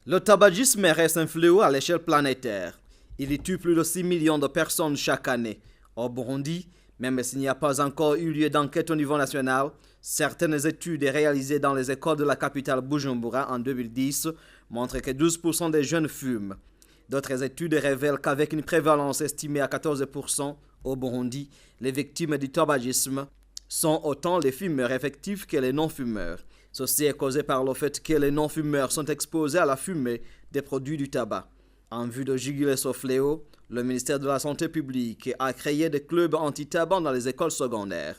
Le tabagisme reste un fléau à l'échelle planétaire. Il y tue plus de 6 millions de personnes chaque année. Au Burundi, même s'il n'y a pas encore eu lieu d'enquête au niveau national, certaines études réalisées dans les écoles de la capitale Bujumbura en 2010 montrent que 12% des jeunes fument. D'autres études révèlent qu'avec une prévalence estimée à 14% au Burundi, les victimes du tabagisme sont autant les fumeurs effectifs que les non-fumeurs. Ceci est causé par le fait que les non-fumeurs sont exposés à la fumée des produits du tabac. En vue de juguler ce fléau, le ministère de la Santé publique a créé des clubs anti-tabac dans les écoles secondaires.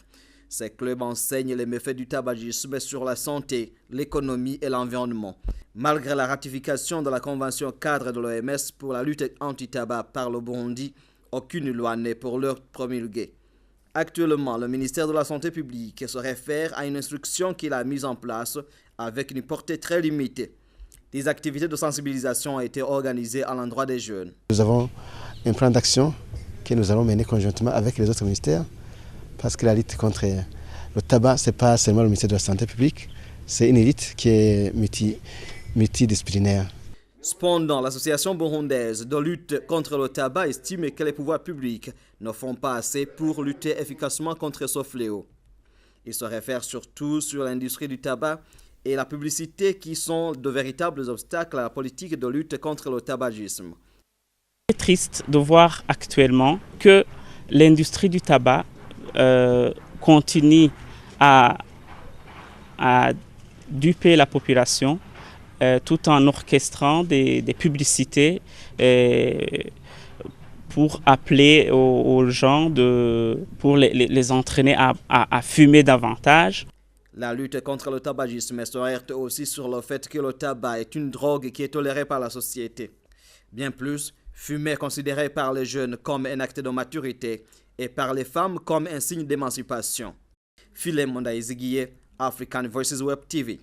Ces clubs enseignent les méfaits du tabagisme sur la santé, l'économie et l'environnement. Malgré la ratification de la convention cadre de l'OMS pour la lutte anti-tabac par le Burundi, aucune loi n'est pour l'heure promulguée. Actuellement, le ministère de la Santé publique se réfère à une instruction qu'il a mise en place avec une portée très limitée. Des activités de sensibilisation ont été organisées à l'endroit des jeunes. Nous avons un plan d'action que nous allons mener conjointement avec les autres ministères parce que la lutte contre le tabac, ce n'est pas seulement le ministère de la Santé publique, c'est une lutte qui est multidisciplinaire. Cependant, l'association burundaise de lutte contre le tabac estime que les pouvoirs publics ne font pas assez pour lutter efficacement contre ce fléau. Il se réfère surtout sur l'industrie du tabac et la publicité qui sont de véritables obstacles à la politique de lutte contre le tabagisme. C'est triste de voir actuellement que l'industrie du tabac continue à duper la population tout en orchestrant des publicités pour appeler aux gens, pour les entraîner à fumer davantage. La lutte contre le tabagisme se heurte aussi sur le fait que le tabac est une drogue qui est tolérée par la société. Bien plus, fumer est considéré par les jeunes comme un acte de maturité et par les femmes comme un signe d'émancipation. Philemon Daïziguié, African Voices Web TV.